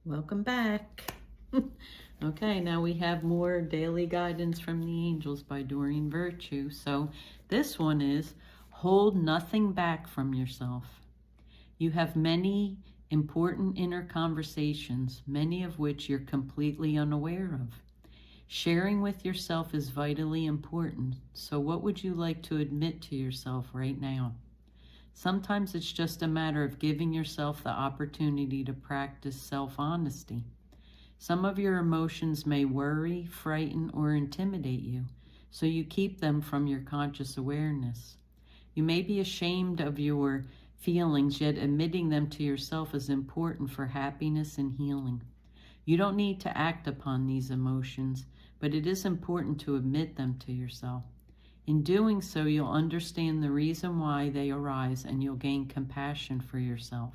Welcome back. Okay, now we have more daily guidance from the angels by Doreen Virtue. So this one is hold nothing back from yourself. You have many important inner conversations, many of which you're completely unaware of. Sharing with yourself is vitally important. So what would you like to admit to yourself right now? Sometimes it's just a matter of giving yourself the opportunity to practice self-honesty. Some of your emotions may worry, frighten, or intimidate you, so you keep them from your conscious awareness. You may be ashamed of your feelings, yet admitting them to yourself is important for happiness and healing. You don't need to act upon these emotions, but it is important to admit them to yourself. In doing so, you'll understand the reason why they arise and you'll gain compassion for yourself.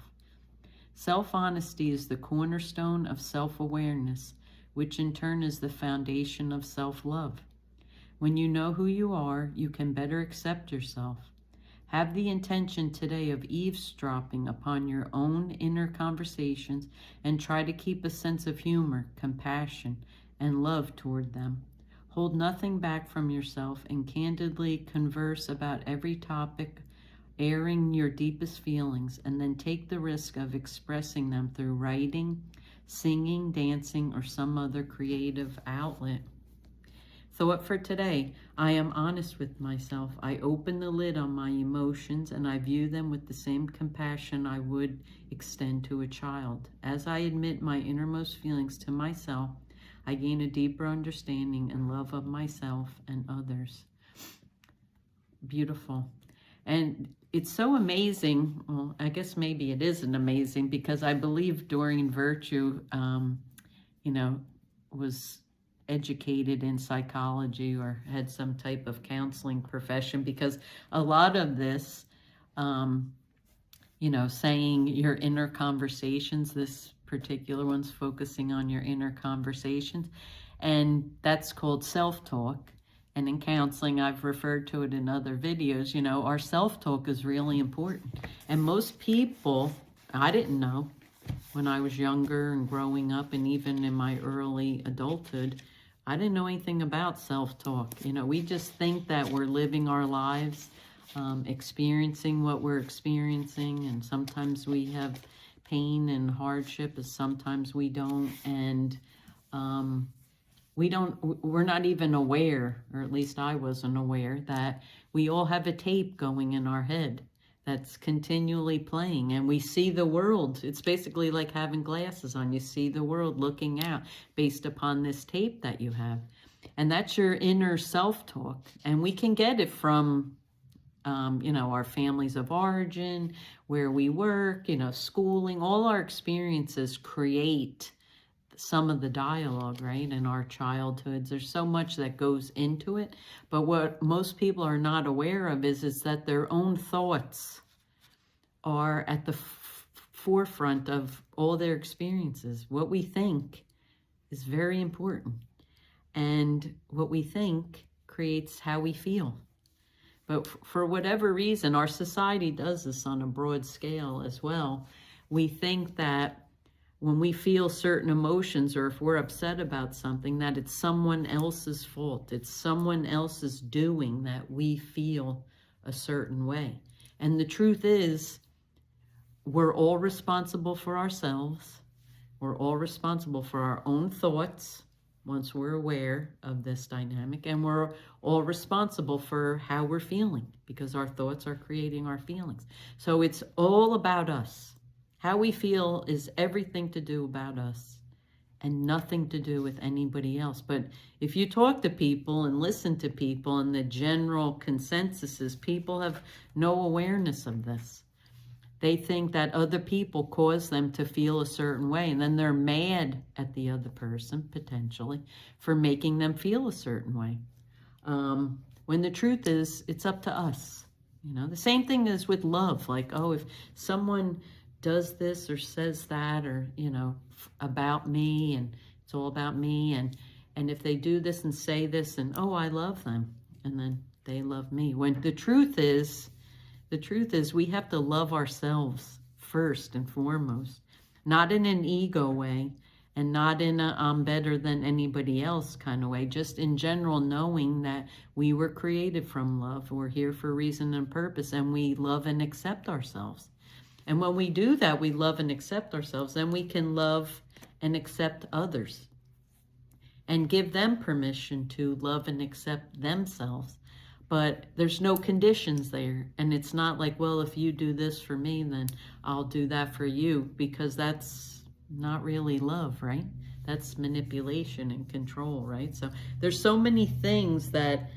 Self-honesty is the cornerstone of self-awareness, which in turn is the foundation of self-love. When you know who you are, you can better accept yourself. Have the intention today of eavesdropping upon your own inner conversations and try to keep a sense of humor, compassion, and love toward them. Hold nothing back from yourself and candidly converse about every topic, airing your deepest feelings, and then take the risk of expressing them through writing, singing, dancing, or some other creative outlet. Thought for today: I am honest with myself. I open the lid on my emotions and I view them with the same compassion I would extend to a child. As I admit my innermost feelings to myself, I gain a deeper understanding and love of myself and others. Beautiful. And it's so amazing. Well, I guess maybe it isn't amazing because I believe Doreen Virtue, was educated in psychology or had some type of counseling profession, because a lot of this, saying your inner conversations, this particular one's focusing on your inner conversations, and that's called self-talk. And in counseling, I've referred to it in other videos, our self-talk is really important. And most people, I didn't know when I was younger and growing up, and even in my early adulthood, I didn't know anything about self-talk. We just think that we're living our lives, experiencing what we're experiencing, and sometimes we have pain and hardship, and sometimes we don't, and we're not even aware, or at least I wasn't aware, that we all have a tape going in our head that's continually playing, and we see the world. It's basically like having glasses on. You see the world looking out based upon this tape that you have. And that's your inner self-talk. And we can get it from, our families of origin, where we work, schooling. All our experiences create some of the dialogue, right, in our childhoods. There's so much that goes into it, but what most people are not aware of is that their own thoughts are at the forefront of all their experiences. What we think is very important, and what we think creates how we feel. But for whatever reason, our society does this on a broad scale as well. We think that when we feel certain emotions, or if we're upset about something, that it's someone else's fault. It's someone else's doing that we feel a certain way. And the truth is, we're all responsible for ourselves. We're all responsible for our own thoughts once we're aware of this dynamic. And we're all responsible for how we're feeling, because our thoughts are creating our feelings. So it's all about us. How we feel is everything to do about us and nothing to do with anybody else. But if you talk to people and listen to people, and the general consensus is people have no awareness of this. They think that other people cause them to feel a certain way, and then they're mad at the other person, potentially, for making them feel a certain way. When the truth is, it's up to us. The same thing is with love. Like, oh, if someone does this or says that, or about me, and it's all about me, and if they do this and say this, and oh, I love them, and then they love me, when the truth is we have to love ourselves first and foremost. not in an ego way, and not in a I'm better than anybody else kind of way, just in general, knowing that we were created from love. We're here for reason and purpose, and we love and accept ourselves. And when we do that, we love and accept ourselves, then we can love and accept others and give them permission to love and accept themselves. But there's no conditions there. And it's not like, well, if you do this for me, then I'll do that for you, because that's not really love, right? That's manipulation and control, right? So there's so many things that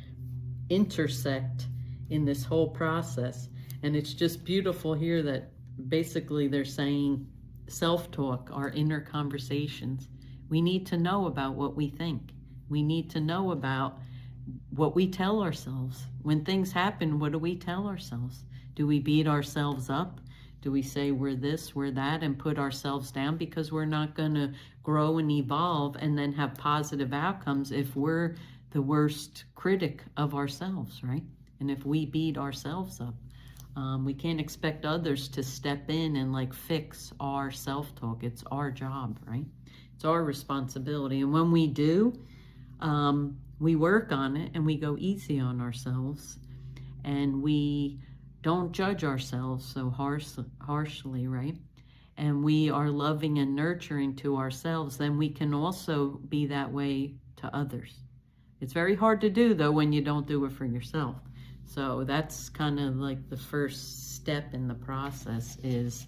intersect in this whole process. And it's just beautiful here that basically they're saying self-talk, our inner conversations. We need to know about what we think. We need to know about what we tell ourselves. When things happen, what do we tell ourselves? Do we beat ourselves up? Do we say we're this, we're that, and put ourselves down? Because we're not going to grow and evolve and then have positive outcomes if we're the worst critic of ourselves, right? And if we beat ourselves up. We can't expect others to step in and like fix our self-talk. It's our job, right? It's our responsibility. And when we do, we work on it and we go easy on ourselves, and we don't judge ourselves so harshly, right? And we are loving and nurturing to ourselves, then we can also be that way to others. It's very hard to do, though, when you don't do it for yourself. So that's kind of like the first step in the process is,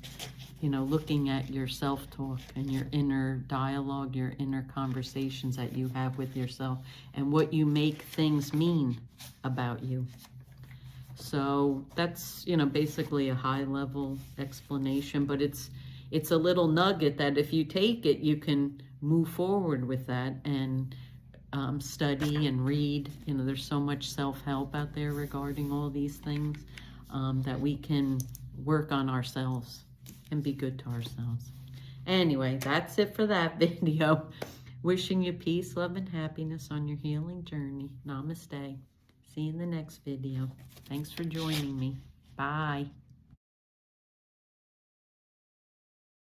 looking at your self-talk and your inner dialogue, your inner conversations that you have with yourself, and what you make things mean about you. So that's, basically a high-level explanation, but it's a little nugget that if you take it, you can move forward with that and study and read. There's so much self-help out there regarding all these things that we can work on ourselves and be good to ourselves. Anyway, that's it for that video. Wishing you peace, love, and happiness on your healing journey. Namaste. See you in the next video. Thanks for joining me. Bye.